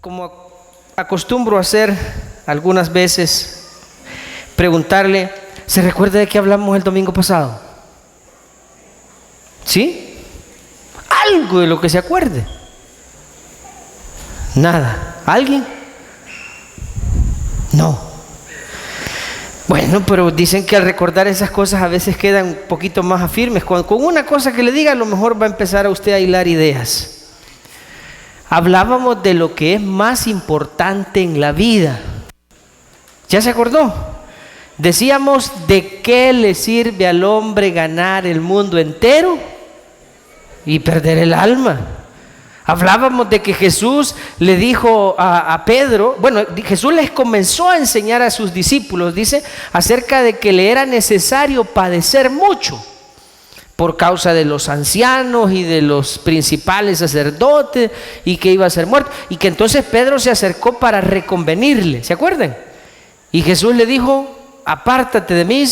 como acostumbro hacer algunas veces, preguntarle, ¿se recuerda de qué hablamos el domingo pasado? ¿Sí? Algo de lo que se acuerde. Nada. ¿Alguien? No. Bueno, pero dicen que al recordar esas cosas a veces quedan un poquito más firmes. Con una cosa que le diga, a lo mejor va a empezar a usted a hilar ideas. Hablábamos de lo que es más importante en la vida. ¿Ya se acordó? Decíamos, ¿de qué le sirve al hombre ganar el mundo entero y perder el alma? Hablábamos de que Jesús le dijo a Pedro, bueno, Jesús les comenzó a enseñar a sus discípulos, dice, acerca de que le era necesario padecer mucho por causa de los ancianos y de los principales sacerdotes, y que iba a ser muerto, y que entonces Pedro se acercó para reconvenirle, ¿se acuerdan? Y Jesús le dijo, apártate de mí,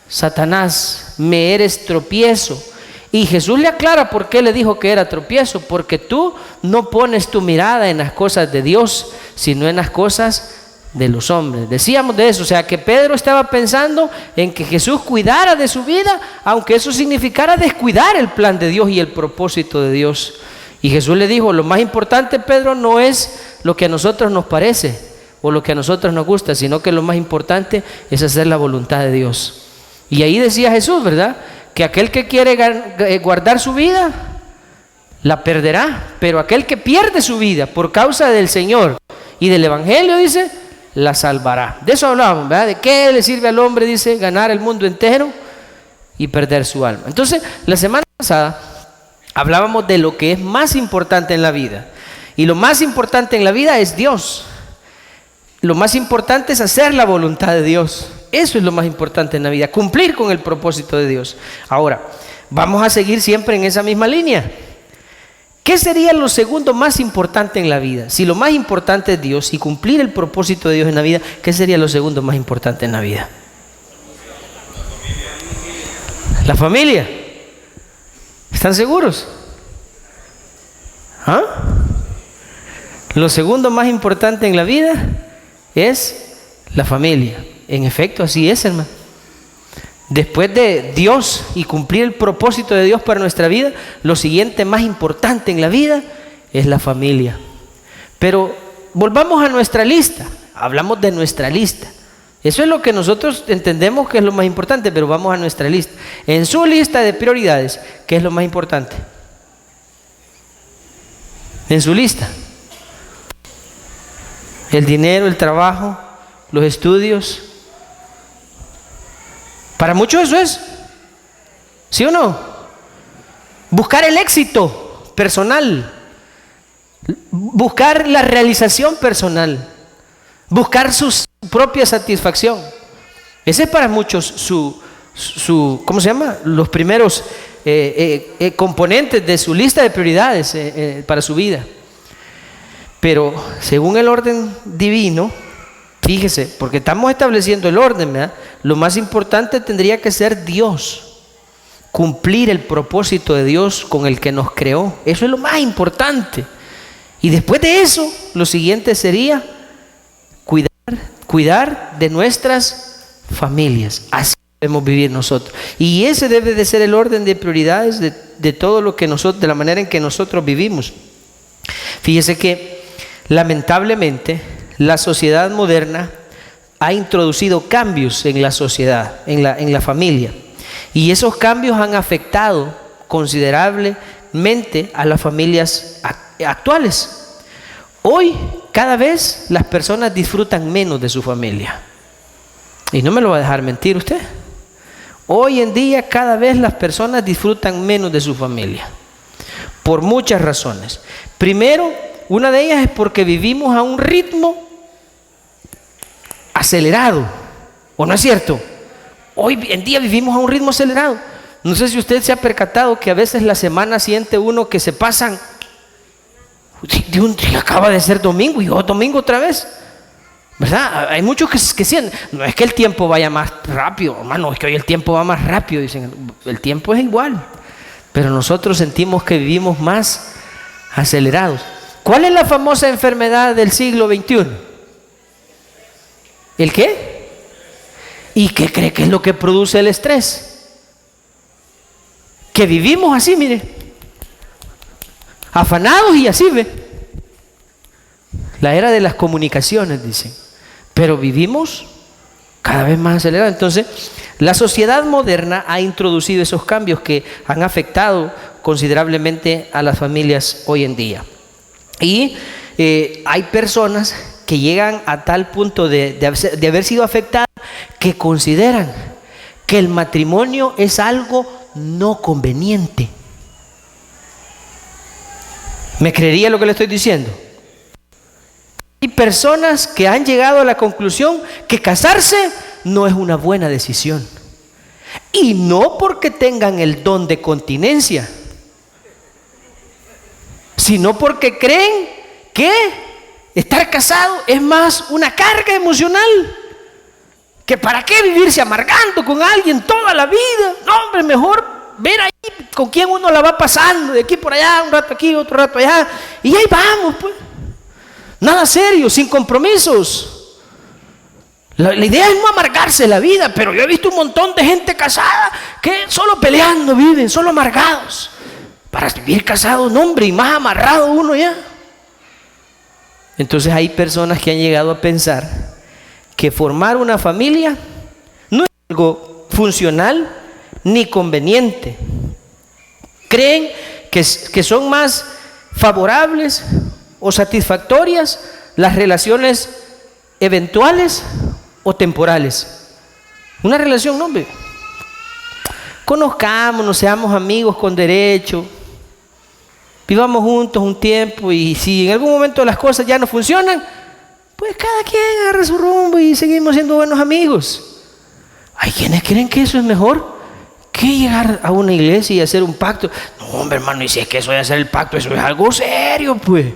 Satanás, me eres tropiezo. Y Jesús le aclara por qué le dijo que era tropiezo, porque tú no pones tu mirada en las cosas de Dios, sino en las cosas de los hombres. Decíamos de eso, o sea que Pedro estaba pensando en que Jesús cuidara de su vida, aunque eso significara descuidar el plan de Dios y el propósito de Dios. Y Jesús le dijo, lo más importante, Pedro, no es lo que a nosotros nos parece o lo que a nosotros nos gusta, sino que lo más importante es hacer la voluntad de Dios. Y ahí decía Jesús, ¿verdad?, que aquel que quiere guardar su vida la perderá, pero aquel que pierde su vida por causa del Señor y del Evangelio, dice, la salvará. De eso hablábamos, ¿verdad? ¿De qué le sirve al hombre, dice, ganar el mundo entero y perder su alma? Entonces, la semana pasada hablábamos de lo que es más importante en la vida. Y lo más importante en la vida es Dios. Lo más importante es hacer la voluntad de Dios. Eso es lo más importante en la vida, cumplir con el propósito de Dios. Ahora, vamos a seguir siempre en esa misma línea. ¿Qué sería lo segundo más importante en la vida? Si lo más importante es Dios y cumplir el propósito de Dios en la vida, ¿qué sería lo segundo más importante en la vida? La familia. ¿Están seguros? ¿Ah? Lo segundo más importante en la vida es la familia. En efecto, así es, hermano. Después de Dios y cumplir el propósito de Dios para nuestra vida, lo siguiente más importante en la vida es la familia. Pero volvamos a nuestra lista. Hablamos de nuestra lista. Eso es lo que nosotros entendemos que es lo más importante, pero vamos a nuestra lista. En su lista de prioridades, ¿qué es lo más importante? En su lista. El dinero, el trabajo, los estudios. Para muchos eso es, ¿sí o no? Buscar el éxito personal, buscar la realización personal, buscar su propia satisfacción. Ese es para muchos su ¿cómo se llama? Los primeros componentes de su lista de prioridades para su vida. Pero según el orden divino, fíjese, porque estamos estableciendo el orden, ¿verdad? Lo más importante tendría que ser Dios, cumplir el propósito de Dios con el que nos creó. Eso es lo más importante. Y después de eso, lo siguiente sería cuidar de nuestras familias. Así debemos vivir nosotros. Y ese debe de ser el orden de prioridades de todo lo que nosotros, de la manera en que nosotros vivimos. Fíjese que lamentablemente la sociedad moderna ha introducido cambios en la sociedad, en la familia, y esos cambios han afectado considerablemente a las familias actuales. Hoy cada vez las personas disfrutan menos de su familia, y no me lo va a dejar mentir usted. Hoy en día cada vez las personas disfrutan menos de su familia, por muchas razones. Primero, una de ellas es porque vivimos a un ritmo acelerado, ¿o no es cierto? Hoy en día vivimos a un ritmo acelerado. No sé si usted se ha percatado que a veces la semana siente uno que se pasan de un día, acaba de ser domingo y domingo otra vez, ¿verdad? Hay muchos que sienten, no es que el tiempo vaya más rápido, hermano, es que hoy el tiempo va más rápido. Dicen, el tiempo es igual, pero nosotros sentimos que vivimos más acelerados. ¿Cuál es la famosa enfermedad del siglo XXI? ¿El qué? ¿Y qué cree que es lo que produce el estrés? Que vivimos así, mire, afanados y así, ve. La era de las comunicaciones, dicen, pero vivimos cada vez más acelerados. Entonces, la sociedad moderna ha introducido esos cambios que han afectado considerablemente a las familias hoy en día. Y hay personas que llegan a tal punto de haber sido afectadas que consideran que el matrimonio es algo no conveniente. ¿Me creería lo que le estoy diciendo? Hay personas que han llegado a la conclusión que casarse no es una buena decisión. Y no porque tengan el don de continencia, sino porque creen que estar casado es más una carga emocional. Que para qué vivirse amargando con alguien toda la vida. No, hombre, mejor ver ahí con quién uno la va pasando, de aquí por allá, un rato aquí, otro rato allá, y ahí vamos, pues. Nada serio, sin compromisos. La idea es no amargarse la vida, pero yo he visto un montón de gente casada que solo peleando viven, solo amargados. Para vivir casado, no, hombre, y más amarrado uno ya. Entonces hay personas que han llegado a pensar que formar una familia no es algo funcional ni conveniente. Creen que son más favorables o satisfactorias las relaciones eventuales o temporales. Una relación, no, hombre, conozcámonos, seamos amigos con derecho, vivamos juntos un tiempo, y si en algún momento las cosas ya no funcionan, pues cada quien agarra su rumbo y seguimos siendo buenos amigos. Hay quienes creen que eso es mejor que llegar a una iglesia y hacer un pacto. No, hombre, hermano, y si es que eso de hacer el pacto, eso es algo serio, pues.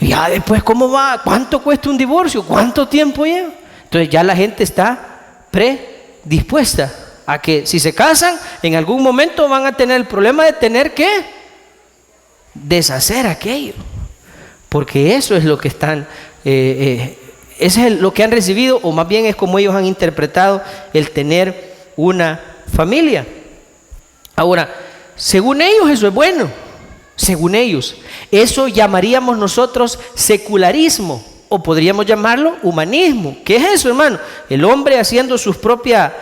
Y ya después, ¿cómo va? ¿Cuánto cuesta un divorcio? ¿Cuánto tiempo lleva? Entonces ya la gente está predispuesta a que si se casan, en algún momento van a tener el problema de tener que deshacer aquello. Porque eso es lo que están, eso es lo que han recibido, o más bien es como ellos han interpretado el tener una familia. Ahora, según ellos eso es bueno. Según ellos, eso llamaríamos nosotros secularismo, o podríamos llamarlo humanismo. ¿Qué es eso, hermano? El hombre haciendo su propia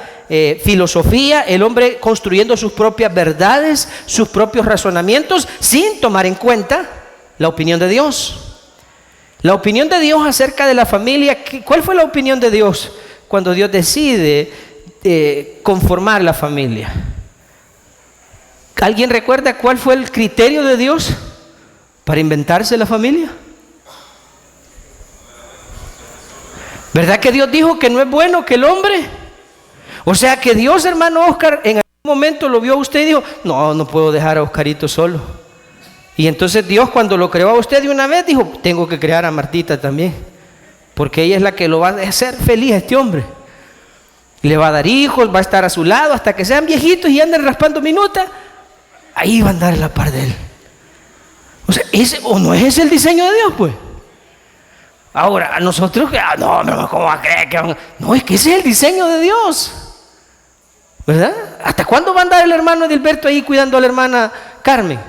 filosofía, el hombre construyendo sus propias verdades, sus propios razonamientos, sin tomar en cuenta la opinión de Dios. La opinión de Dios acerca de la familia. ¿Cuál fue la opinión de Dios cuando Dios decide conformar la familia? ¿Alguien recuerda cuál fue el criterio de Dios para inventarse la familia? ¿Verdad que Dios dijo que no es bueno que el hombre? O sea que Dios, hermano Oscar, en algún momento lo vio a usted y dijo, no puedo dejar a Oscarito solo. Y entonces Dios, cuando lo creó a usted de una vez, dijo, tengo que crear a Martita también, porque ella es la que lo va a hacer feliz a este hombre. Le va a dar hijos, va a estar a su lado hasta que sean viejitos y anden raspando minutas. Ahí va a andar a la par de él. O sea, ¿o no es ese el diseño de Dios, pues? Ahora, a nosotros, no, ¿cómo va a creer que no, es que ese es el diseño de Dios, ¿verdad? ¿Hasta cuándo va a andar el hermano Edilberto ahí cuidando a la hermana Carmen?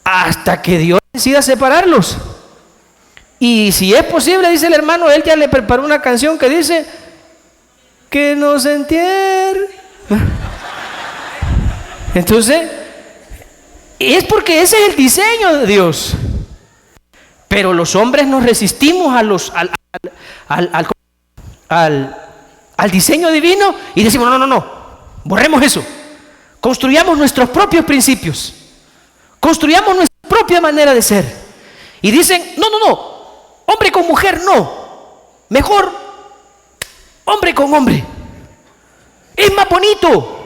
Hasta que Dios decida separarlos. Y si es posible, dice el hermano, él ya le preparó una canción que dice que nos entierre. Entonces, es porque ese es el diseño de Dios. Pero los hombres nos resistimos al diseño divino y decimos, no, borremos eso. Construyamos nuestros propios principios. Construyamos nuestra propia manera de ser. Y dicen, no, hombre con mujer no. Mejor hombre con hombre. Es más bonito.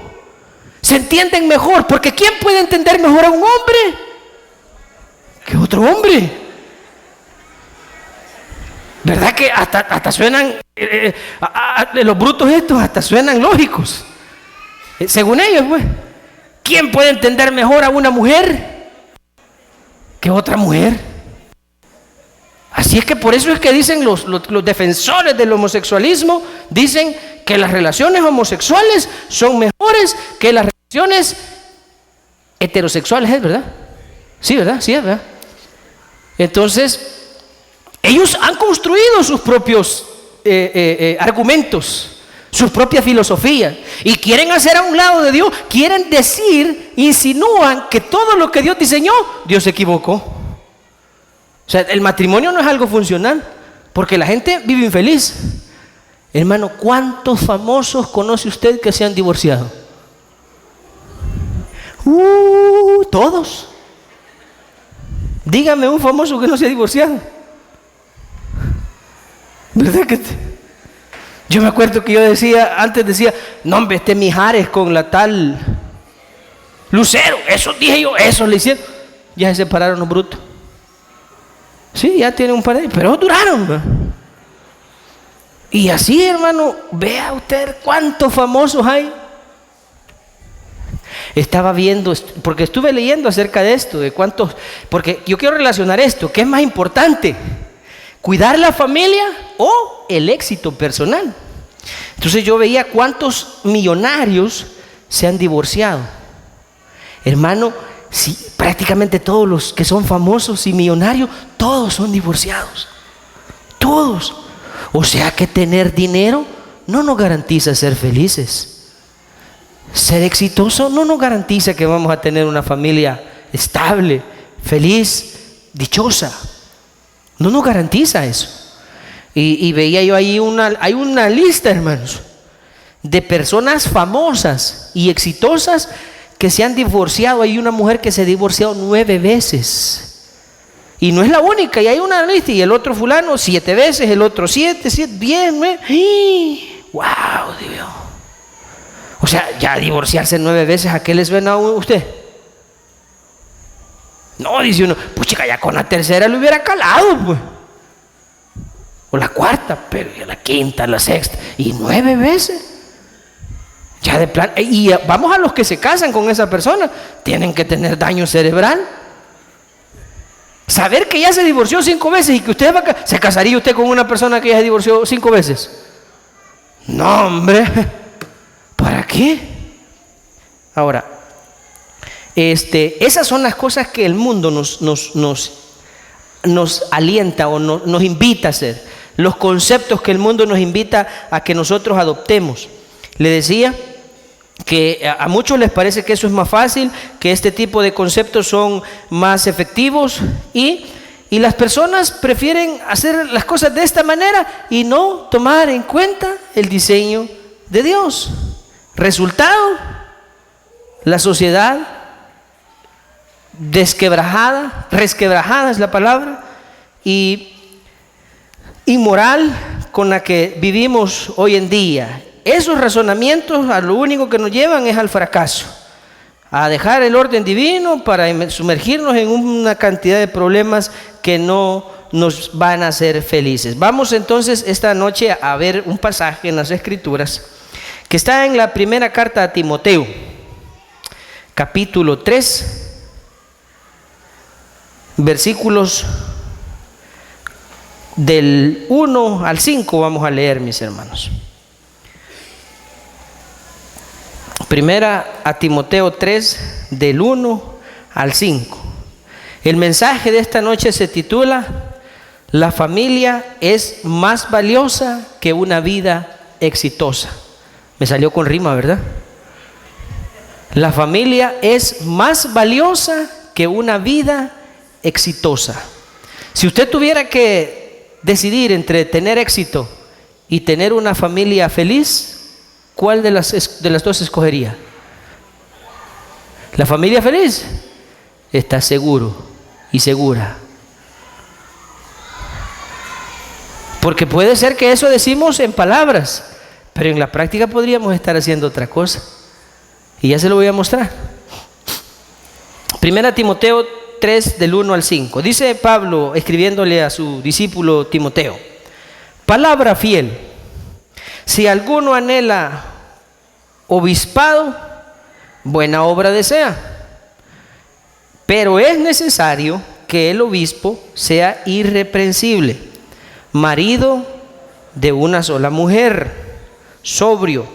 Se entienden mejor, porque ¿quién puede entender mejor a un hombre que otro hombre? ¿Verdad que hasta suenan, los brutos estos hasta suenan lógicos? Según ellos, pues. ¿Quién puede entender mejor a una mujer que otra mujer. Así es que por eso es que dicen los defensores del homosexualismo, dicen que las relaciones homosexuales son mejores que las relaciones heterosexuales, ¿es verdad? Sí, ¿verdad? Sí, es verdad. Entonces, ellos han construido sus propios argumentos, sus propias filosofías, y quieren hacer a un lado de Dios, quieren decir, insinúan que todo lo que Dios diseñó, Dios se equivocó. O sea, el matrimonio no es algo funcional, porque la gente vive infeliz. Hermano, ¿cuántos famosos conoce usted que se han divorciado? Todos. Dígame un famoso que no se ha divorciado. ¿Verdad que yo me acuerdo que yo antes decía, no hombre, Mijares con la tal Lucero, eso dije yo, eso le hicieron. Ya se separaron los brutos. Sí, ya tienen un par de años, pero duraron, ¿verdad? Y así, hermano, vea usted cuántos famosos hay. Estaba viendo, porque estuve leyendo acerca de esto, de cuántos, porque yo quiero relacionar esto, ¿qué es más importante? ¿Cuidar la familia o el éxito personal? Entonces yo veía cuántos millonarios se han divorciado. Hermano, sí, prácticamente todos los que son famosos y millonarios, todos son divorciados. Todos. O sea que tener dinero no nos garantiza ser felices. Ser exitoso no nos garantiza que vamos a tener una familia estable, feliz, dichosa. No nos garantiza eso. Y veía yo ahí hay una lista, hermanos, de personas famosas y exitosas que se han divorciado. Hay una mujer que se ha divorciado 9 veces. Y no es la única, y hay una lista, y el otro fulano 7 veces, el otro 7, 10, 9. ¡Wow! Dios. O sea, ya divorciarse 9 veces, ¿a qué les ven a usted? No, dice uno, pues chica, ya con la tercera le hubiera calado, pues. O la cuarta, pero ya la quinta, la sexta, y 9 veces. Ya de plan, y vamos a los que se casan con esa persona, tienen que tener daño cerebral. Saber que ya se divorció 5 veces y que usted ¿se casaría usted con una persona que ya se divorció 5 veces? No, hombre, ¿para qué? Ahora, esas son las cosas que el mundo nos alienta o nos invita a hacer. Los conceptos que el mundo nos invita a que nosotros adoptemos. Le decía que a muchos les parece que eso es más fácil, que este tipo de conceptos son más efectivos y las personas prefieren hacer las cosas de esta manera y no tomar en cuenta el diseño de Dios. Resultado, la sociedad resquebrajada es la palabra, y inmoral con la que vivimos hoy en día. Esos razonamientos a lo único que nos llevan es al fracaso, a dejar el orden divino para sumergirnos en una cantidad de problemas que no nos van a hacer felices. Vamos entonces esta noche a ver un pasaje en las Escrituras que está en la primera carta a Timoteo, capítulo 3, versículos del 1 al 5 vamos a leer, mis hermanos. Primera a Timoteo 3, del 1 al 5. El mensaje de esta noche se titula: La familia es más valiosa que una vida exitosa. Me salió con rima, ¿verdad? La familia es más valiosa que una vida exitosa. Si usted tuviera que decidir entre tener éxito y tener una familia feliz, ¿cuál de las dos escogería? La familia feliz. Está seguro y segura. Porque puede ser que eso decimos en palabras, pero en la práctica podríamos estar haciendo otra cosa. Y ya se lo voy a mostrar. Primera Timoteo 3, del 1 al 5. Dice Pablo, escribiéndole a su discípulo Timoteo: palabra fiel. Si alguno anhela obispado, buena obra desea. Pero es necesario que el obispo sea irreprensible, marido de una sola mujer, sobrio,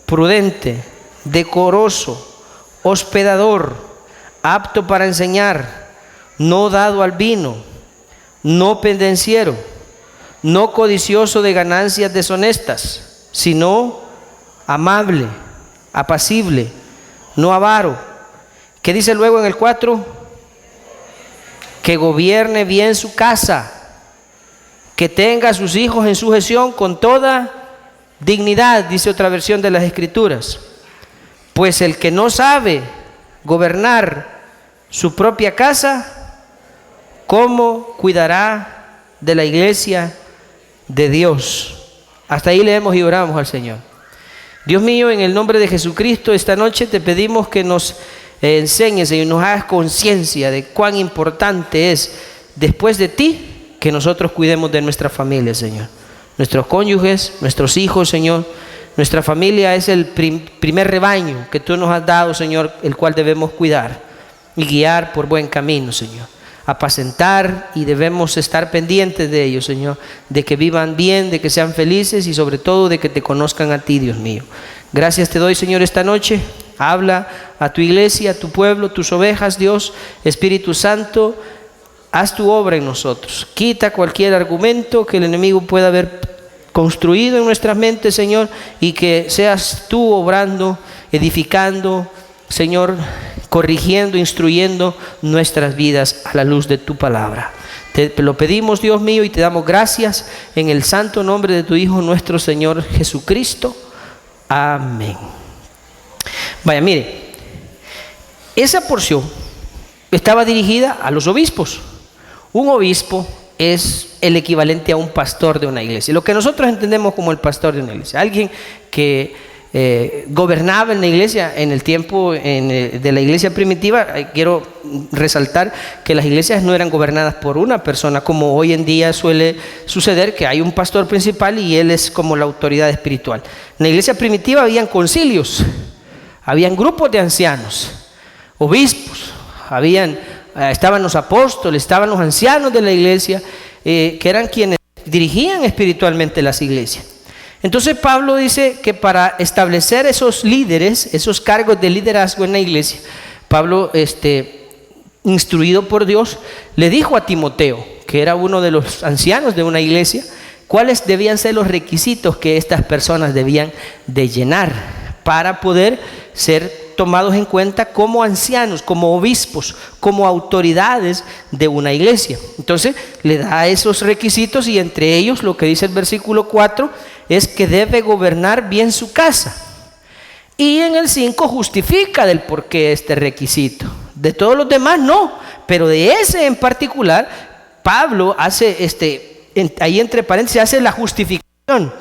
prudente, decoroso, hospedador, apto para enseñar, no dado al vino, no pendenciero, no codicioso de ganancias deshonestas, sino amable, apacible, no avaro. ¿Qué dice luego en el 4? Que gobierne bien su casa, que tenga a sus hijos en sujeción con toda dignidad, dice otra versión de las Escrituras. Pues el que no sabe gobernar su propia casa, ¿cómo cuidará de la iglesia de Dios? Hasta ahí leemos y oramos al Señor. Dios mío, en el nombre de Jesucristo, esta noche te pedimos que nos enseñes y nos hagas conciencia de cuán importante es, después de ti, que nosotros cuidemos de nuestra familia, Señor. Nuestros cónyuges, nuestros hijos, Señor. Nuestra familia es el primer rebaño que tú nos has dado, Señor, el cual debemos cuidar y guiar por buen camino, Señor. Apacentar, y debemos estar pendientes de ellos, Señor, de que vivan bien, de que sean felices y sobre todo de que te conozcan a ti, Dios mío. Gracias te doy, Señor, esta noche. Habla a tu iglesia, a tu pueblo, tus ovejas, Dios. Espíritu Santo, haz tu obra en nosotros. Quita cualquier argumento que el enemigo pueda haber construido en nuestras mentes, Señor, y que seas tú obrando, edificando, Señor, corrigiendo, instruyendo nuestras vidas a la luz de tu palabra. Te lo pedimos, Dios mío, y te damos gracias en el santo nombre de tu Hijo, nuestro Señor Jesucristo. Amén. Vaya, mire, esa porción estaba dirigida a los obispos. Un obispo es el equivalente a un pastor de una iglesia, lo que nosotros entendemos como el pastor de una iglesia, alguien que gobernaba en la iglesia en el tiempo de la iglesia primitiva. Quiero resaltar que las iglesias no eran gobernadas por una persona, como hoy en día suele suceder, que hay un pastor principal y él es como la autoridad espiritual. En la iglesia primitiva habían concilios, habían grupos de ancianos, obispos, estaban los apóstoles, estaban los ancianos de la iglesia, que eran quienes dirigían espiritualmente las iglesias. Entonces Pablo dice que para establecer esos líderes, esos cargos de liderazgo en la iglesia, Pablo, instruido por Dios, le dijo a Timoteo, que era uno de los ancianos de una iglesia, cuáles debían ser los requisitos que estas personas debían de llenar para poder ser tomados en cuenta como ancianos, como obispos, como autoridades de una iglesia. Entonces le da esos requisitos, y entre ellos lo que dice el versículo 4 es que debe gobernar bien su casa. Y en el 5 justifica del por qué este requisito. De todos los demás no, pero de ese en particular Pablo hace ahí entre paréntesis hace la justificación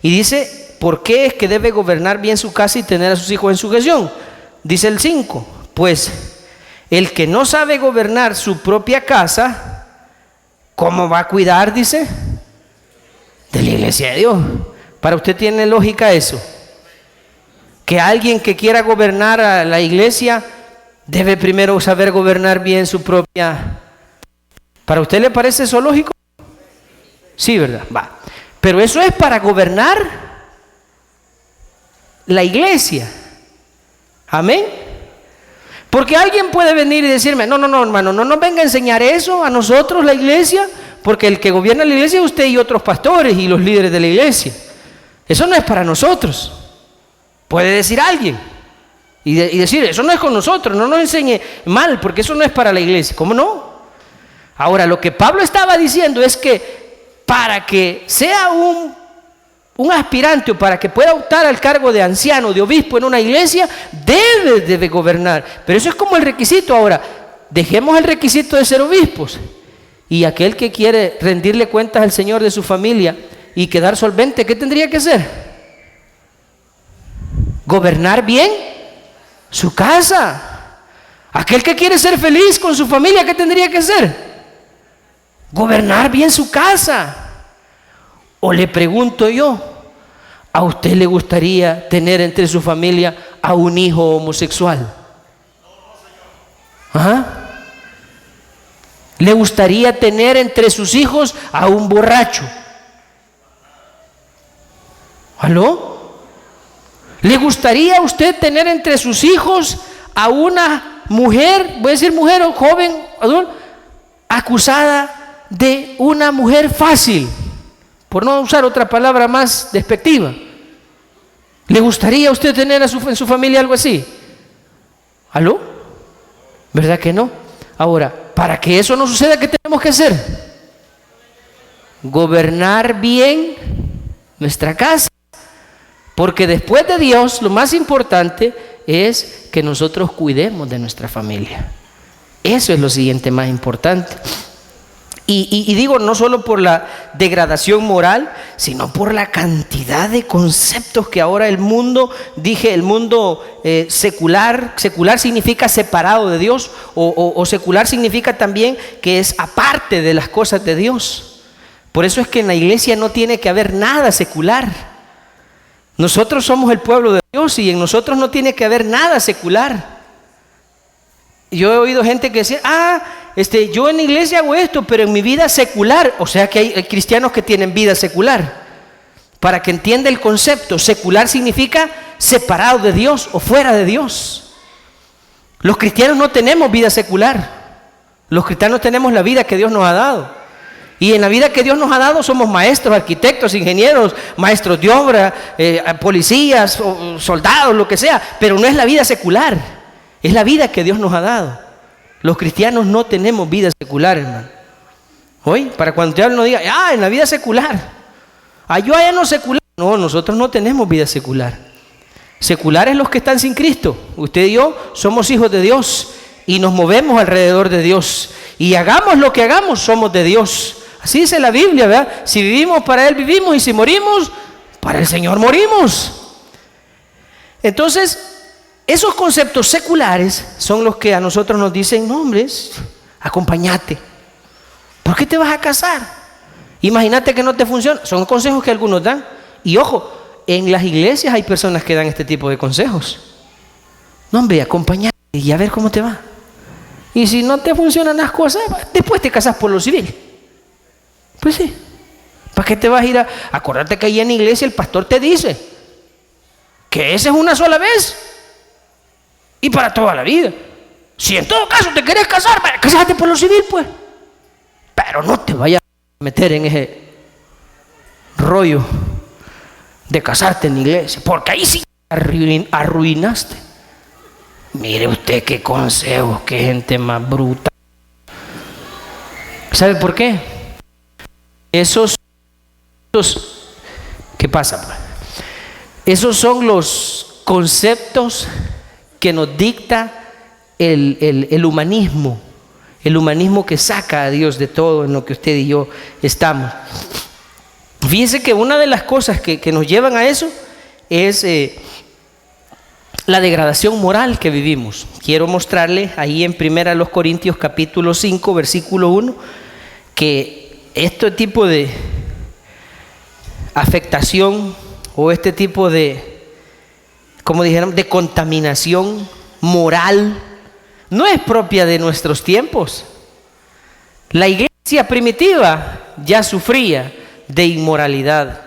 y dice por qué es que debe gobernar bien su casa y tener a sus hijos en sujeción. Dice el 5, pues el que no sabe gobernar su propia casa, ¿cómo va a cuidar, dice, de la iglesia de Dios? ¿Para usted tiene lógica eso? Que alguien que quiera gobernar a la iglesia debe primero saber gobernar bien su propia. ¿Para usted le parece eso lógico? Sí, ¿verdad? Va. Pero eso es para gobernar la iglesia. Amén. Porque alguien puede venir y decirme, no, hermano, no nos venga a enseñar eso a nosotros, la iglesia, porque el que gobierna la iglesia es usted y otros pastores y los líderes de la iglesia. Eso no es para nosotros. Puede decir alguien y decir, eso no es con nosotros, no nos enseñe mal, porque eso no es para la iglesia. ¿Cómo no? Ahora, lo que Pablo estaba diciendo es que para que sea un aspirante, o para que pueda optar al cargo de anciano, de obispo en una iglesia, debe gobernar. Pero eso es como el requisito. Ahora, dejemos el requisito de ser obispos, y aquel que quiere rendirle cuentas al Señor de su familia y quedar solvente, ¿qué tendría que hacer? Gobernar bien su casa. Aquel que quiere ser feliz con su familia, ¿qué tendría que hacer? Gobernar bien su casa. O le pregunto yo, ¿a usted le gustaría tener entre su familia a un hijo homosexual? ¿Ah? ¿Le gustaría tener entre sus hijos a un borracho? ¿Aló? ¿Le gustaría a usted tener entre sus hijos a una mujer, voy a decir mujer o joven, adulto, acusada de una mujer fácil, por no usar otra palabra más despectiva? ¿Le gustaría a usted tener en su familia algo así? ¿Aló? ¿Verdad que no? Ahora, para que eso no suceda, ¿qué tenemos que hacer? Gobernar bien nuestra casa. Porque después de Dios, lo más importante es que nosotros cuidemos de nuestra familia. Eso es lo siguiente más importante. Y digo, no solo por la degradación moral, sino por la cantidad de conceptos que ahora el mundo, secular significa separado de Dios, o secular significa también que es aparte de las cosas de Dios. Por eso es que en la iglesia no tiene que haber nada secular. Nosotros somos el pueblo de Dios y en nosotros no tiene que haber nada secular. Yo he oído gente que dice, yo en la iglesia hago esto, pero en mi vida secular, o sea que hay cristianos que tienen vida secular. Para que entienda el concepto, secular significa separado de Dios o fuera de Dios. Los cristianos no tenemos vida secular. Los cristianos tenemos la vida que Dios nos ha dado. Y en la vida que Dios nos ha dado somos maestros, arquitectos, ingenieros, maestros de obra, policías, soldados, lo que sea. Pero no es la vida secular. Es la vida que Dios nos ha dado. Los cristianos no tenemos vida secular, hermano. Hoy, para cuando te hablo no diga, en la vida secular. Yo allá no secular. No, nosotros no tenemos vida secular. Secular es los que están sin Cristo. Usted y yo somos hijos de Dios y nos movemos alrededor de Dios. Y hagamos lo que hagamos, somos de Dios. Así dice la Biblia, ¿verdad? Si vivimos, para Él vivimos, y si morimos, para el Señor morimos. Entonces, esos conceptos seculares son los que a nosotros nos dicen, no, hombre, acompáñate. ¿Por qué te vas a casar? Imagínate que no te funciona. Son consejos que algunos dan. Y ojo, en las iglesias hay personas que dan este tipo de consejos. No, hombre, acompáñate y a ver cómo te va. Y si no te funcionan las cosas, después te casas por lo civil. Pues sí. ¿Para qué te vas a ir a...? Acordate que ahí en la iglesia el pastor te dice que esa es una sola vez y para toda la vida. Si en todo caso te querés casar, casate por lo civil, pues. Pero no te vayas a meter en ese rollo de casarte en la iglesia, porque ahí sí arruinaste. Mire usted qué consejos, qué gente más bruta. ¿Sabe por qué? ¿Qué pasa, pues? Esos son los conceptos que nos dicta el humanismo. El humanismo que saca a Dios de todo en lo que usted y yo estamos. Fíjense que una de las cosas que nos llevan a eso es la degradación moral que vivimos. Quiero mostrarle ahí en 1 Corintios capítulo 5, versículo 1, que este tipo de afectación o este tipo de, como dijeron, de contaminación moral no es propia de nuestros tiempos. La iglesia primitiva ya sufría de inmoralidad.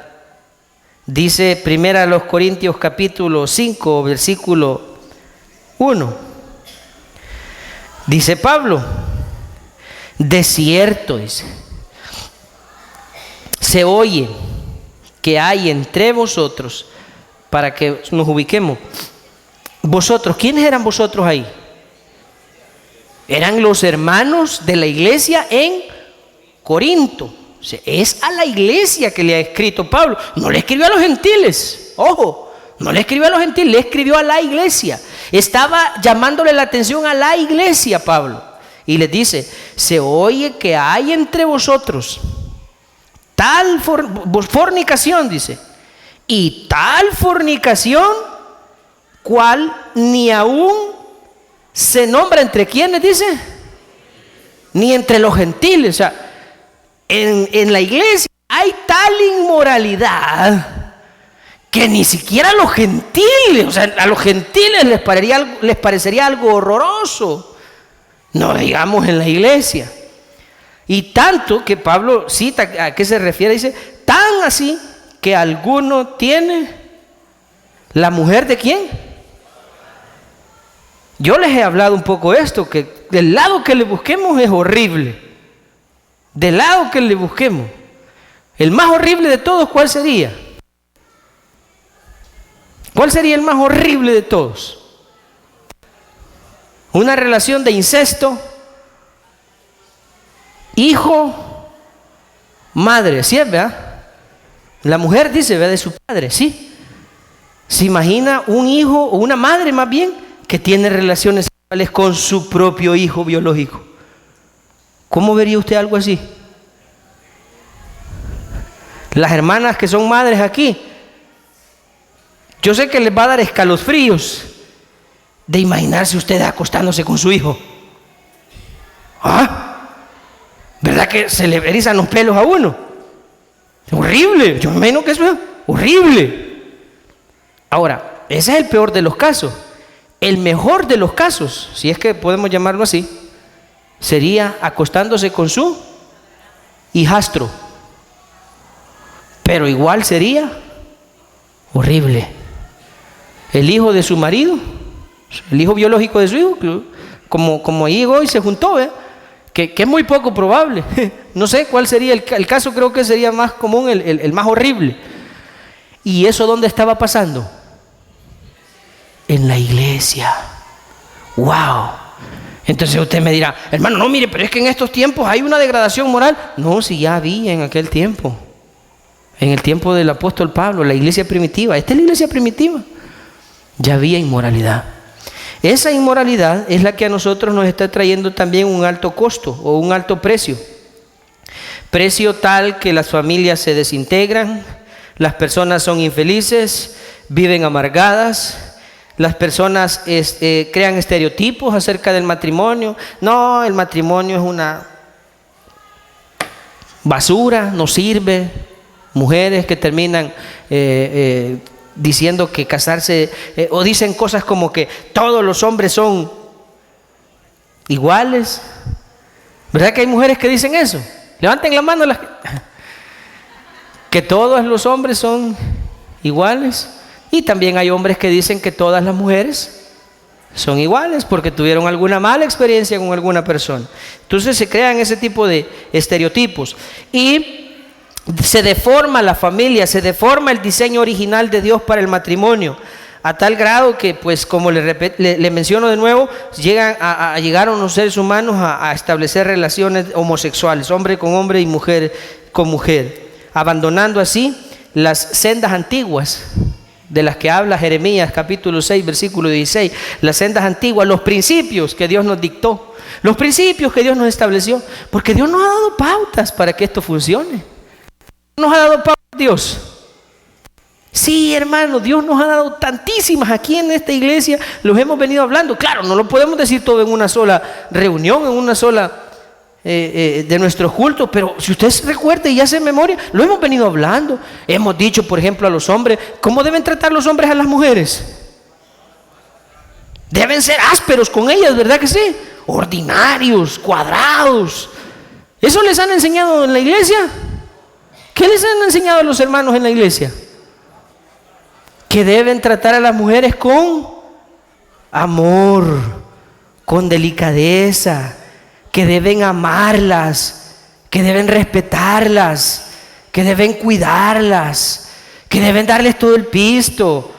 Dice 1 Corintios capítulo 5, versículo 1. Dice Pablo, de cierto, dice, se oye que hay entre vosotros, para que nos ubiquemos. Vosotros, ¿quiénes eran vosotros ahí? Eran los hermanos de la iglesia en Corinto. O sea, es a la iglesia que le ha escrito Pablo. No le escribió a los gentiles. Ojo, no le escribió a los gentiles, le escribió a la iglesia. Estaba llamándole la atención a la iglesia, Pablo. Y les dice, se oye que hay entre vosotros tal fornicación, dice, y tal fornicación, cual ni aún se nombra entre quienes, dice, ni entre los gentiles. O sea, en la iglesia hay tal inmoralidad que ni siquiera los gentiles, o sea, a los gentiles les parecería algo horroroso. No digamos en la iglesia. Y tanto que Pablo cita a qué se refiere, dice, tan así que alguno tiene la mujer de quién. Yo les he hablado un poco esto, que del lado que le busquemos es horrible. Del lado que le busquemos. El más horrible de todos, ¿cuál sería? ¿Cuál sería el más horrible de todos? Una relación de incesto, hijo, madre, ¿sí es, verdad? La mujer dice, ¿verdad? De su padre, ¿sí? ¿Se imagina un hijo o una madre más bien que tiene relaciones sexuales con su propio hijo biológico? ¿Cómo vería usted algo así? Las hermanas que son madres aquí, yo sé que les va a dar escalofríos de imaginarse ustedes acostándose con su hijo. ¿Ah? ¿Verdad que se le erizan los pelos a uno? Horrible, yo me imagino que eso es horrible. Ahora, ese es el peor de los casos. El mejor de los casos, si es que podemos llamarlo así, sería acostándose con su hijastro. Pero igual sería horrible. El hijo de su marido, el hijo biológico de su hijo, como ahí llegó y se juntó, que es muy poco probable. No sé cuál sería el caso, creo que sería más común, el más horrible. ¿Y eso dónde estaba pasando? En la iglesia. ¡Wow! Entonces usted me dirá, hermano, no, mire, pero es que en estos tiempos hay una degradación moral. No, si ya había en aquel tiempo. En el tiempo del apóstol Pablo, la iglesia primitiva. Esta es la iglesia primitiva. Ya había inmoralidad. Esa inmoralidad es la que a nosotros nos está trayendo también un alto costo o un alto precio. Precio tal que las familias se desintegran, las personas son infelices, viven amargadas, las personas crean estereotipos acerca del matrimonio. No, el matrimonio es una basura, no sirve. Mujeres que terminan diciendo que casarse, o dicen cosas como que todos los hombres son iguales. ¿Verdad que hay mujeres que dicen eso? Levanten la mano que todos los hombres son iguales. Y también hay hombres que dicen que todas las mujeres son iguales porque tuvieron alguna mala experiencia con alguna persona. Entonces se crean ese tipo de estereotipos y se deforma la familia, se deforma el diseño original de Dios para el matrimonio, a tal grado que, pues, como le menciono de nuevo, llegaron los seres humanos a establecer relaciones homosexuales, hombre con hombre y mujer con mujer, abandonando así las sendas antiguas de las que habla Jeremías capítulo 6 versículo 16, las sendas antiguas, los principios que Dios nos dictó, los principios que Dios nos estableció, porque Dios nos ha dado pautas para que esto funcione. ¿Nos ha dado pautas Dios? Sí, hermano, Dios nos ha dado tantísimas aquí en esta iglesia, los hemos venido hablando. Claro, no lo podemos decir todo en una sola reunión, en una sola de nuestros cultos, pero si usted se recuerda y hace memoria, lo hemos venido hablando. Hemos dicho, por ejemplo, a los hombres, ¿cómo deben tratar los hombres a las mujeres? Deben ser ásperos con ellas, ¿verdad que sí? Ordinarios, cuadrados. ¿Eso les han enseñado en la iglesia? ¿Qué les han enseñado a los hermanos en la iglesia? Que deben tratar a las mujeres con amor, con delicadeza, que deben amarlas, que deben respetarlas, que deben cuidarlas, que deben darles todo el pisto.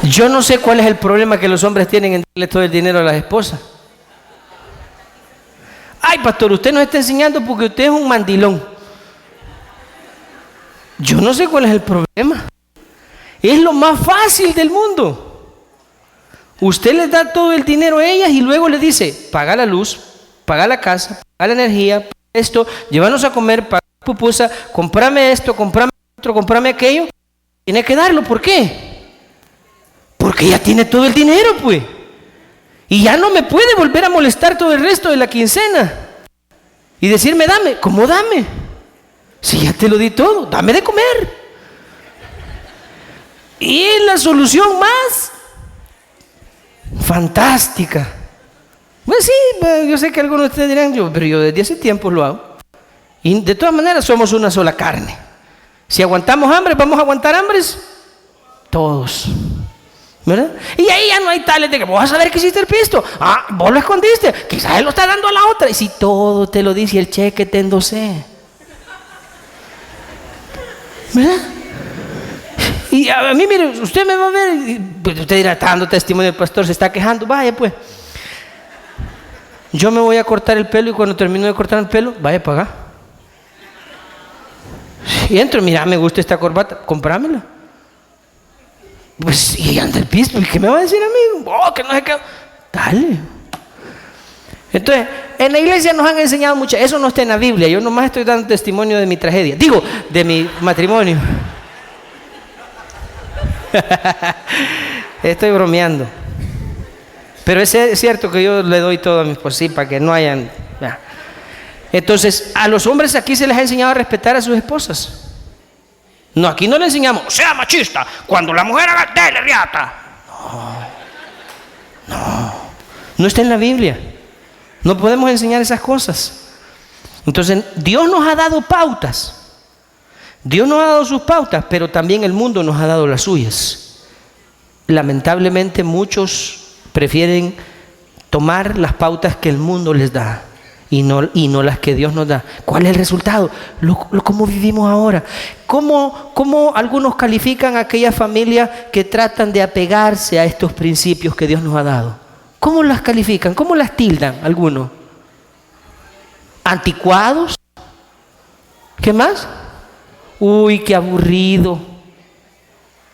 Yo no sé cuál es el problema que los hombres tienen en darle todo el dinero a las esposas. Ay, pastor, usted nos está enseñando porque usted es un mandilón. Yo no sé cuál es el problema. Es lo más fácil del mundo. Usted les da todo el dinero a ellas y luego les dice, paga la luz, paga la casa, paga la energía, paga esto, llévanos a comer, paga la pupusa, comprame esto, comprame otro, comprame aquello. Tiene que darlo, ¿por qué? Porque ya tiene todo el dinero, pues. Y ya no me puede volver a molestar todo el resto de la quincena. Y decirme, dame. ¿Cómo dame? Si ya te lo di todo, dame de comer. Y es la solución más fantástica. Pues sí, yo sé que algunos de ustedes dirán, pero yo desde hace tiempo lo hago. Y de todas maneras somos una sola carne. Si aguantamos hambre, vamos a aguantar hambres todos, ¿verdad? Y ahí ya no hay tales de que vos vas a saber que hiciste el pisto. Ah, vos lo escondiste, quizás él lo está dando a la otra. Y si todo te lo dice, el cheque te endosé, ¿verdad? Y a mí, mire, usted me va a ver, pues usted dirá, está dando testimonio, el pastor se está quejando. Vaya pues, yo me voy a cortar el pelo y cuando termino de cortar el pelo, vaya para acá. Y entro, mira, me gusta esta corbata, comprámela. Pues, y anda el piso, ¿qué me va a decir a mí? Oh, que no sé qué. Dale. Entonces, en la iglesia nos han enseñado mucho, eso no está en la Biblia, yo nomás estoy dando testimonio de mi tragedia, digo, de mi matrimonio. Estoy bromeando. Pero es cierto que yo le doy todo a mi esposa, sí, para que no hayan... Ya. Entonces, a los hombres aquí se les ha enseñado a respetar a sus esposas. No, aquí no le enseñamos, sea machista, cuando la mujer haga, dele riata. No está en la Biblia. No podemos enseñar esas cosas. Entonces, Dios nos ha dado pautas. Dios nos ha dado sus pautas, pero también el mundo nos ha dado las suyas. Lamentablemente, muchos prefieren tomar las pautas que el mundo les da y no las que Dios nos da. ¿Cuál es el resultado? ¿Cómo vivimos ahora? ¿Cómo algunos califican a aquellas familias que tratan de apegarse a estos principios que Dios nos ha dado? ¿Cómo las califican? ¿Cómo las tildan algunos? ¿Anticuados? ¿Qué más? Uy, qué aburrido.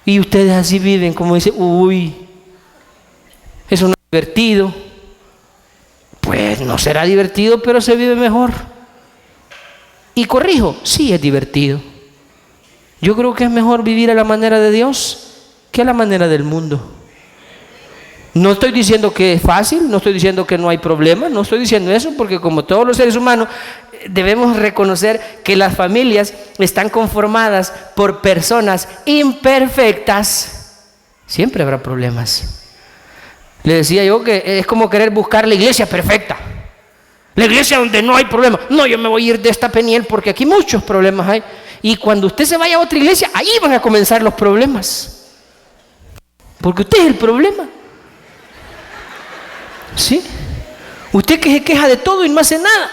Y ustedes así viven, como dice, uy, eso no es divertido. Pues no será divertido, pero se vive mejor. Y corrijo, sí es divertido. Yo creo que es mejor vivir a la manera de Dios que a la manera del mundo. No estoy diciendo que es fácil, no estoy diciendo que no hay problemas, no estoy diciendo eso, porque como todos los seres humanos debemos reconocer que las familias están conformadas por personas imperfectas. Siempre habrá problemas. Le decía yo que es como querer buscar la iglesia perfecta, la iglesia donde no hay problemas. No, yo me voy a ir de esta Peniel porque aquí muchos problemas hay. Y cuando usted se vaya a otra iglesia, ahí van a comenzar los problemas, porque usted es el problema. ¿Sí? Usted que se queja de todo y no hace nada.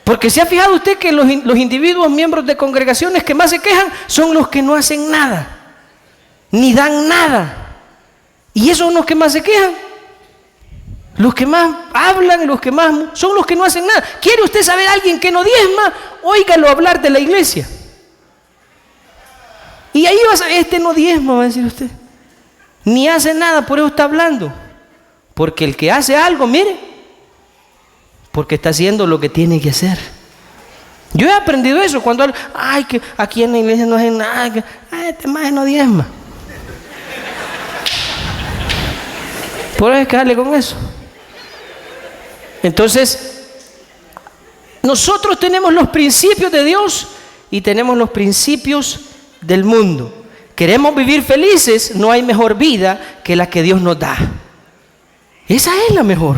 Porque se ha fijado usted que los individuos miembros de congregaciones que más se quejan son los que no hacen nada, ni dan nada. Y esos son los que más se quejan. Los que más hablan, los que más son los que no hacen nada. ¿Quiere usted saber a alguien que no diezma? Óigalo hablar de la iglesia. Y ahí va a saber, este no diezma, va a decir usted. Ni hace nada, por eso está hablando. Porque el que hace algo, mire, porque está haciendo lo que tiene que hacer. Yo he aprendido eso cuando ay, que aquí en la iglesia no hacen nada, que este maje no diezma. Por eso es que darle con eso. Entonces, nosotros tenemos los principios de Dios y tenemos los principios del mundo. Queremos vivir felices, no hay mejor vida que la que Dios nos da. Esa es la mejor.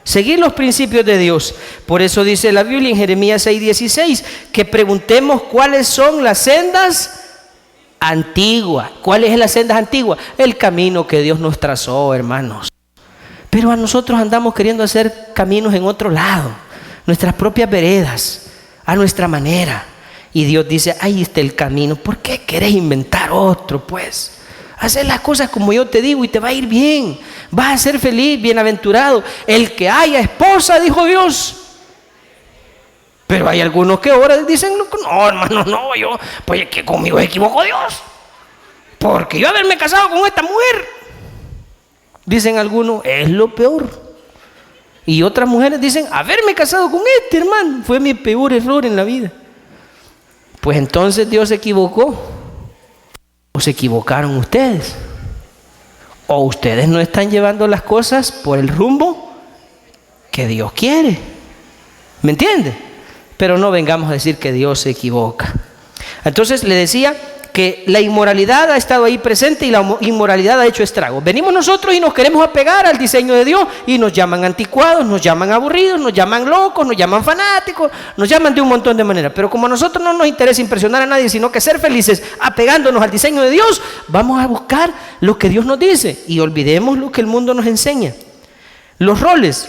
Seguir los principios de Dios. Por eso dice la Biblia en Jeremías 6:16 que preguntemos cuáles son las sendas antiguas. ¿Cuál es las sendas antiguas? El camino que Dios nos trazó, hermanos. Pero a nosotros andamos queriendo hacer caminos en otro lado, nuestras propias veredas, a nuestra manera. Y Dios dice, ahí está el camino. ¿Por qué querés inventar otro, pues? Hacer las cosas como yo te digo y te va a ir bien. Vas a ser feliz, bienaventurado. El que haya esposa, dijo Dios. Pero hay algunos que ahora dicen, no, hermano, no, yo, pues que conmigo se equivocó Dios. Porque yo haberme casado con esta mujer, dicen algunos, es lo peor. Y otras mujeres dicen, haberme casado con este, hermano, fue mi peor error en la vida. Pues entonces Dios se equivocó. ¿O se equivocaron ustedes? ¿O ustedes no están llevando las cosas por el rumbo que Dios quiere? ¿Me entiende? Pero no vengamos a decir que Dios se equivoca. Entonces le decía que la inmoralidad ha estado ahí presente y la inmoralidad ha hecho estragos. Venimos nosotros y nos queremos apegar al diseño de Dios y nos llaman anticuados, nos llaman aburridos, nos llaman locos, nos llaman fanáticos, nos llaman de un montón de maneras. Pero como a nosotros no nos interesa impresionar a nadie, sino que ser felices apegándonos al diseño de Dios, vamos a buscar lo que Dios nos dice y olvidemos lo que el mundo nos enseña. Los roles.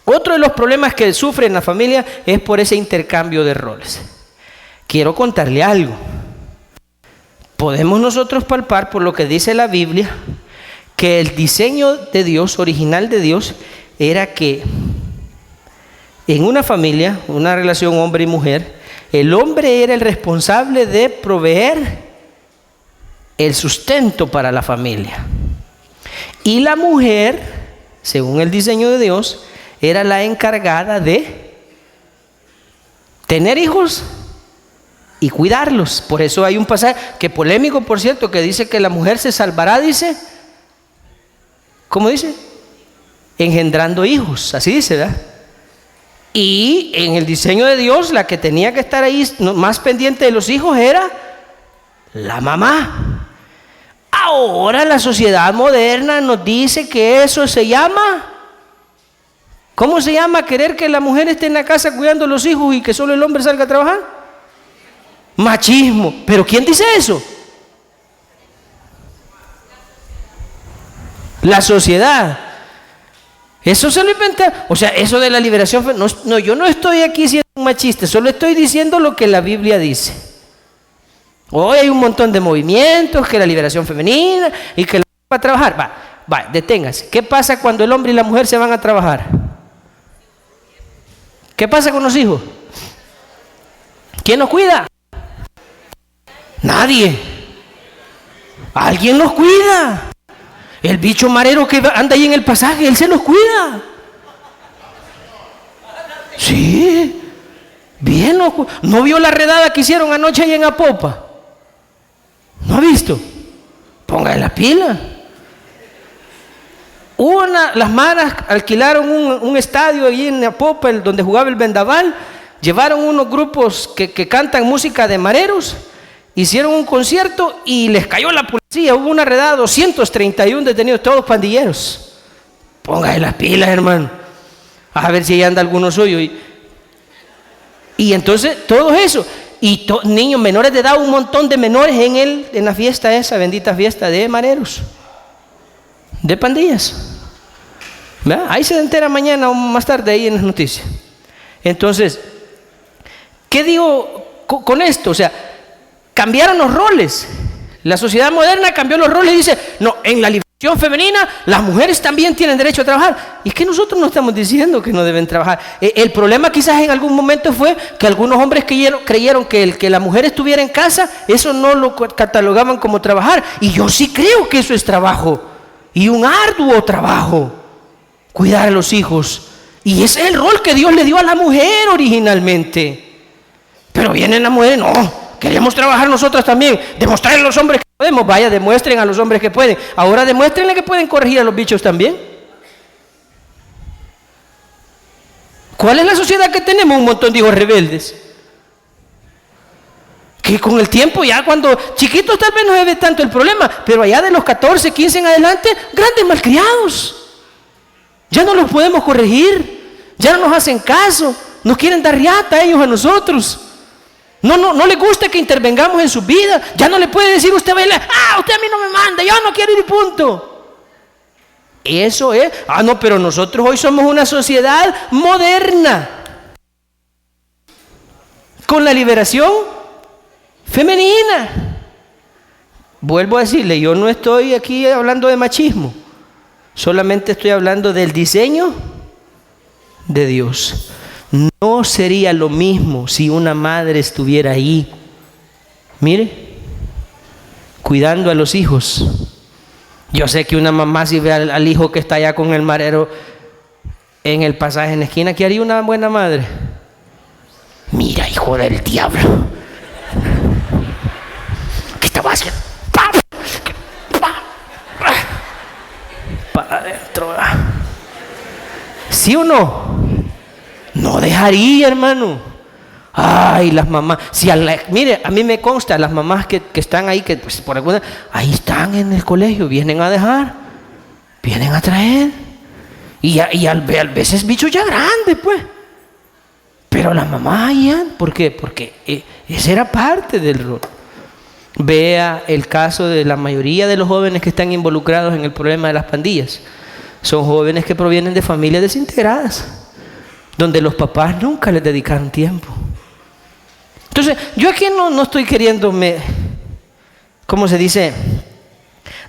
Otro de los problemas que sufre en la familia es por ese intercambio de roles. Quiero contarle algo. Podemos nosotros palpar por lo que dice la Biblia que el diseño de Dios, original de Dios, era que en una familia, una relación hombre y mujer, el hombre era el responsable de proveer el sustento para la familia. Y la mujer, según el diseño de Dios, era la encargada de tener hijos y cuidarlos. Por eso hay un pasaje que polémico, por cierto, que dice que la mujer se salvará, dice, ¿cómo dice? Engendrando hijos, así dice, ¿verdad? Y en el diseño de Dios, la que tenía que estar ahí más pendiente de los hijos era la mamá. Ahora la sociedad moderna nos dice que eso se llama, ¿cómo se llama? Querer que la mujer esté en la casa cuidando a los hijos y que solo el hombre salga a trabajar. Machismo. ¿Pero quién dice eso? La sociedad. Eso se lo inventa. O sea, eso de la liberación. No, yo no estoy aquí siendo un machista, solo estoy diciendo lo que la Biblia dice. Hoy hay un montón de movimientos, que la liberación femenina y que la mujer va a trabajar. Va, deténgase. ¿Qué pasa cuando el hombre y la mujer se van a trabajar? ¿Qué pasa con los hijos? ¿Quién nos cuida? Nadie. Alguien los cuida. El bicho marero que anda ahí en el pasaje, él se los cuida. Sí. Bien. ¿No vio la redada que hicieron anoche ahí en Apopa? ¿No ha visto? Póngale la pila. Las maras alquilaron un estadio ahí en Apopa, donde jugaba el Vendaval. Llevaron unos grupos que cantan música de mareros. Hicieron un concierto y les cayó la policía. Hubo una redada, 231 detenidos, todos pandilleros. Póngale las pilas, hermano. A ver si ahí anda alguno suyo. Y entonces, todo eso. Y niños menores de edad, un montón de menores en la fiesta esa, bendita fiesta de mareros, de pandillas. ¿Verdad? Ahí se entera mañana o más tarde ahí en las noticias. Entonces, ¿qué digo con esto? O sea, cambiaron los roles. La sociedad moderna cambió los roles y dice, no, en la liberación femenina las mujeres también tienen derecho a trabajar. Y es que nosotros no estamos diciendo que no deben trabajar. El problema quizás en algún momento fue que algunos hombres creyeron que el que la mujer estuviera en casa, eso no lo catalogaban como trabajar. Y yo sí creo que eso es trabajo. Y un arduo trabajo. Cuidar a los hijos. Y ese es el rol que Dios le dio a la mujer originalmente. Pero vienen las mujeres, no. Queremos trabajar nosotros también, demostrarle a los hombres que podemos. Vaya, demuestren a los hombres que pueden. Ahora demuéstrenle que pueden corregir a los bichos también. ¿Cuál es la sociedad que tenemos? Un montón de hijos rebeldes. Que con el tiempo ya cuando chiquitos tal vez no se ve tanto el problema, pero allá de los 14, 15 en adelante, grandes malcriados. Ya no los podemos corregir, ya no nos hacen caso, nos quieren dar riata a ellos a nosotros. No le gusta que intervengamos en su vida. Ya no le puede decir usted, usted a mí no me manda, yo no quiero ir y punto. Eso es, no, pero nosotros hoy somos una sociedad moderna. Con la liberación femenina. Vuelvo a decirle, yo no estoy aquí hablando de machismo. Solamente estoy hablando del diseño de Dios. No sería lo mismo si una madre estuviera ahí, mire, cuidando a los hijos. Yo sé que una mamá si ve al hijo que está allá con el marero en el pasaje en la esquina, ¿qué haría una buena madre? Mira, hijo del diablo, ¿qué estaba haciendo? Para adentro. ¿Sí o no? No dejaría, hermano. Ay, las mamás, si mire, a mí me consta, las mamás que están ahí, que pues, por alguna, ahí están en el colegio, vienen a dejar, vienen a traer, y a veces bichos ya grandes, pues. Pero las mamás allá, ¿por qué? Porque esa era parte del rol. Vea el caso de la mayoría de los jóvenes que están involucrados en el problema de las pandillas. Son jóvenes que provienen de familias desintegradas, donde los papás nunca les dedicaron tiempo. Entonces, yo aquí no estoy queriéndome, ¿cómo se dice?,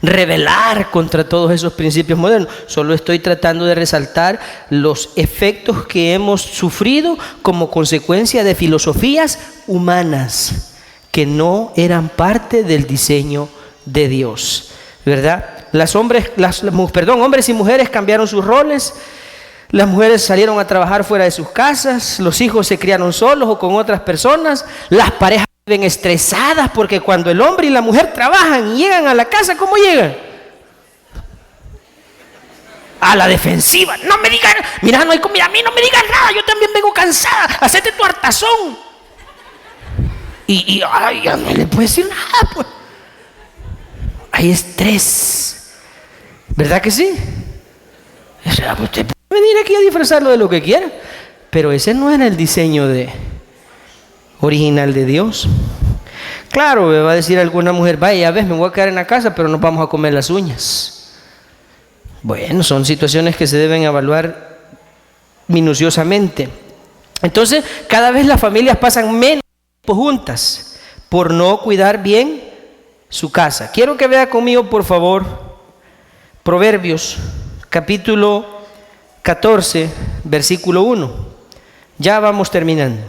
rebelar contra todos esos principios modernos. Solo estoy tratando de resaltar los efectos que hemos sufrido como consecuencia de filosofías humanas que no eran parte del diseño de Dios, ¿verdad? Hombres y mujeres cambiaron sus roles. Las mujeres salieron a trabajar fuera de sus casas, los hijos se criaron solos o con otras personas, las parejas viven estresadas porque cuando el hombre y la mujer trabajan y llegan a la casa, ¿cómo llegan? A la defensiva. No me digan, mira, no hay comida, a mí no me digas nada, yo también vengo cansada, hacete tu hartazón. Ay, ya no le puedes decir nada, pues. Hay estrés, ¿verdad que sí? Usted puede venir aquí a disfrazarlo de lo que quiera, pero ese no era el diseño original de Dios. Claro, me va a decir alguna mujer, vaya, ya ves, me voy a quedar en la casa, pero nos vamos a comer las uñas. Bueno, son situaciones que se deben evaluar minuciosamente. Entonces, cada vez las familias pasan menos tiempo juntas por no cuidar bien su casa. Quiero que vea conmigo, por favor, Proverbios, capítulo 14, versículo 1. Ya vamos terminando.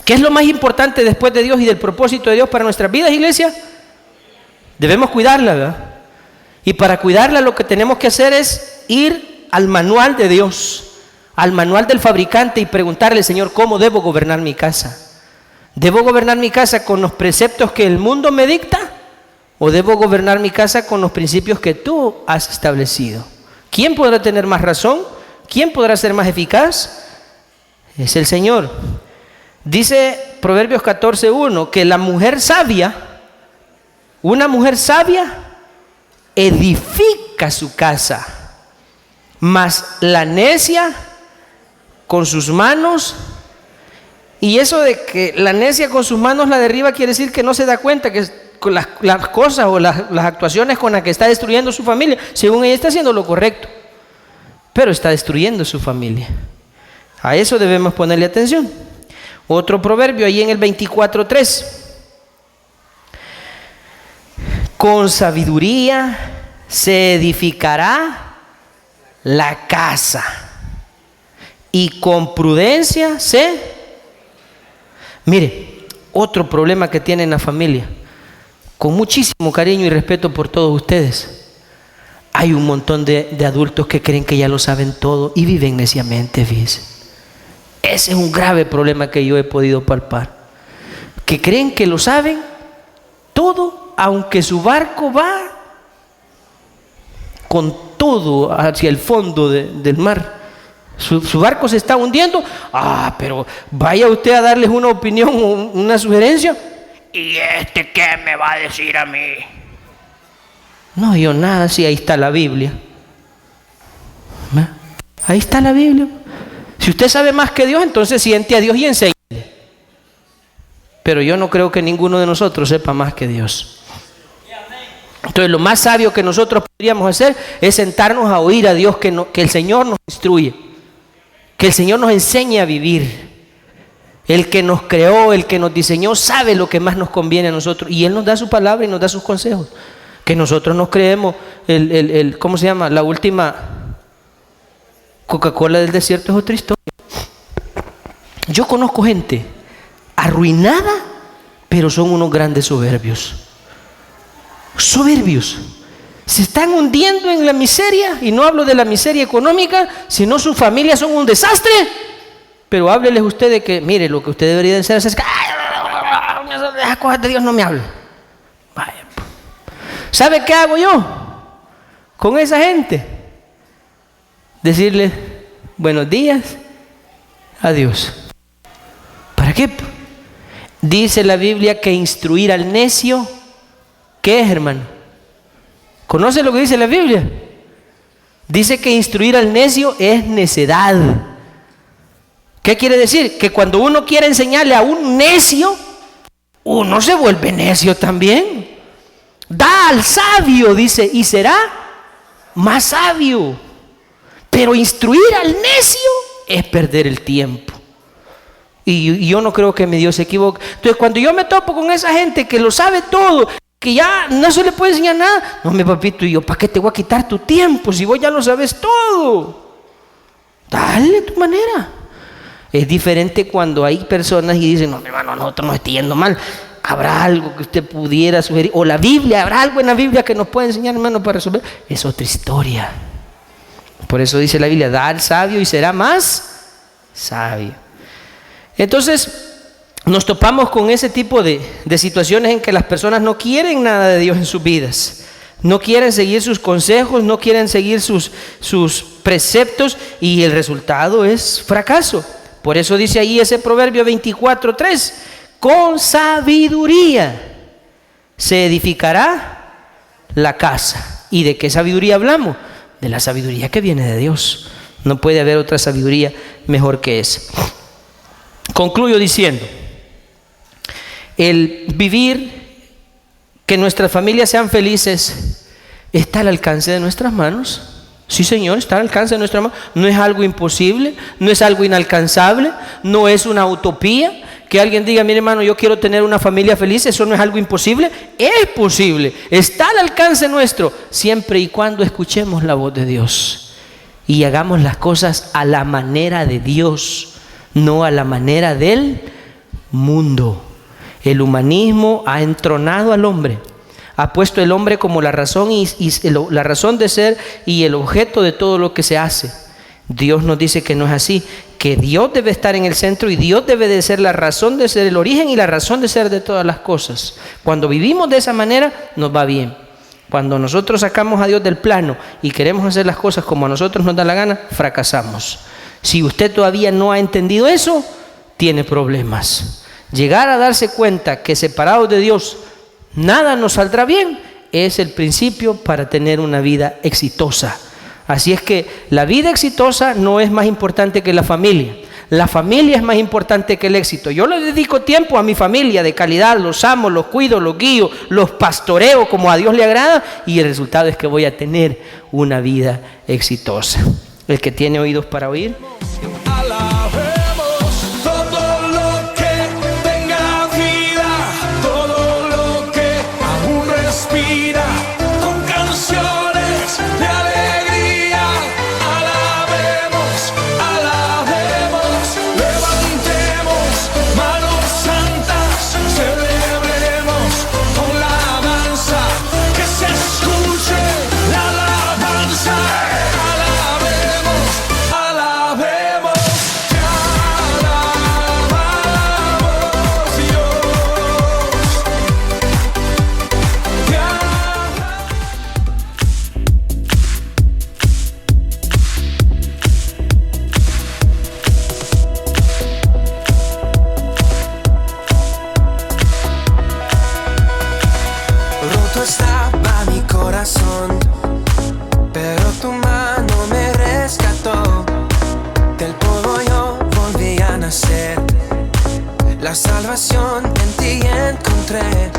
¿Qué es lo más importante después de Dios y del propósito de Dios para nuestras vidas, iglesia? Debemos cuidarla, ¿verdad? Y para cuidarla lo que tenemos que hacer es ir al manual de Dios, al manual del fabricante y preguntarle, Señor, ¿cómo debo gobernar mi casa? ¿Debo gobernar mi casa con los preceptos que el mundo me dicta? ¿O debo gobernar mi casa con los principios que tú has establecido? ¿Quién podrá tener más razón? ¿Quién podrá ser más eficaz? Es el Señor. Dice Proverbios 14:1 que la mujer sabia, una mujer sabia, edifica su casa, mas la necia con sus manos. Y eso de que la necia con sus manos la derriba quiere decir que no se da cuenta que con las cosas o las actuaciones con las que está destruyendo su familia, según ella está haciendo lo correcto, pero está destruyendo su familia. A eso debemos ponerle atención. Otro proverbio ahí en el 24:3. Con sabiduría se edificará la casa y con prudencia se... Mire, otro problema que tiene la familia, con muchísimo cariño y respeto por todos ustedes, hay un montón de adultos que creen que ya lo saben todo y viven neciamente, fíjense. Ese es un grave problema que yo he podido palpar, que creen que lo saben todo, aunque su barco va con todo hacia el fondo del mar. Su barco se está hundiendo. Pero vaya usted a darles una opinión o una sugerencia. ¿Y qué me va a decir a mí? No, yo nada, sí, ahí está la Biblia. Ahí está la Biblia. Si usted sabe más que Dios, entonces siente a Dios y enséñale. Pero yo no creo que ninguno de nosotros sepa más que Dios. Entonces lo más sabio que nosotros podríamos hacer es sentarnos a oír a Dios, que el Señor nos instruye, que el Señor nos enseñe a vivir. El que nos creó, el que nos diseñó, sabe lo que más nos conviene a nosotros, y Él nos da su palabra y nos da sus consejos. Que nosotros nos creemos ¿cómo se llama? La última Coca-Cola del desierto es otra historia. Yo conozco gente arruinada, pero son unos grandes soberbios. Soberbios. Se están hundiendo en la miseria, y no hablo de la miseria económica, sino sus familias son un desastre. Pero hábleles usted de que, mire, lo que usted debería hacer es esas cosas de Dios no me hable. Vaya. ¿Sabe qué hago yo con esa gente? Decirle buenos días, a Dios. ¿Para qué? Dice la Biblia que instruir al necio, ¿qué es, hermano? ¿Conoce lo que dice la Biblia? Dice que instruir al necio es necedad. ¿Qué quiere decir? Que cuando uno quiere enseñarle a un necio, uno se vuelve necio también. Da al sabio, dice, y será más sabio. Pero instruir al necio es perder el tiempo. Y yo no creo que mi Dios se equivoque. Entonces, cuando yo me topo con esa gente que lo sabe todo, que ya no se le puede enseñar nada, no, mi papito, y yo, ¿para qué te voy a quitar tu tiempo si vos ya lo sabes todo? Dale tu manera. Es diferente cuando hay personas y dicen, no, mi hermano, nosotros nos está yendo mal. ¿Habrá algo que usted pudiera sugerir? O la Biblia, ¿habrá algo en la Biblia que nos pueda enseñar, hermano, para resolver? Es otra historia. Por eso dice la Biblia, da al sabio y será más sabio. Entonces, nos topamos con ese tipo de situaciones en que las personas no quieren nada de Dios en sus vidas. No quieren seguir sus consejos, no quieren seguir sus preceptos, y el resultado es fracaso. Por eso dice ahí ese Proverbio 24:3, con sabiduría se edificará la casa. ¿Y de qué sabiduría hablamos? De la sabiduría que viene de Dios. No puede haber otra sabiduría mejor que esa. Concluyo diciendo, el vivir, que nuestras familias sean felices, está al alcance de nuestras manos. Sí, Señor, está al alcance de nuestras manos. No es algo imposible, no es algo inalcanzable, no es una utopía. Que alguien diga, mire, hermano, yo quiero tener una familia feliz, eso no es algo imposible. Es posible, está al alcance nuestro, siempre y cuando escuchemos la voz de Dios y hagamos las cosas a la manera de Dios, no a la manera del mundo. El humanismo ha entronado al hombre, ha puesto el hombre como la razón y la razón de ser y el objeto de todo lo que se hace. Dios nos dice que no es así, que Dios debe estar en el centro y Dios debe de ser la razón de ser, el origen y la razón de ser de todas las cosas. Cuando vivimos de esa manera, nos va bien. Cuando nosotros sacamos a Dios del plano y queremos hacer las cosas como a nosotros nos da la gana, fracasamos. Si usted todavía no ha entendido eso, tiene problemas. Llegar a darse cuenta que separados de Dios nada nos saldrá bien es el principio para tener una vida exitosa. Así es que la vida exitosa no es más importante que la familia. La familia es más importante que el éxito. Yo le dedico tiempo a mi familia de calidad, los amo, los cuido, los guío, los pastoreo como a Dios le agrada, y el resultado es que voy a tener una vida exitosa. El que tiene oídos para oír. Estaba mi corazón, pero tu mano me rescató. Del polvo yo volví a nacer. La salvación en ti encontré.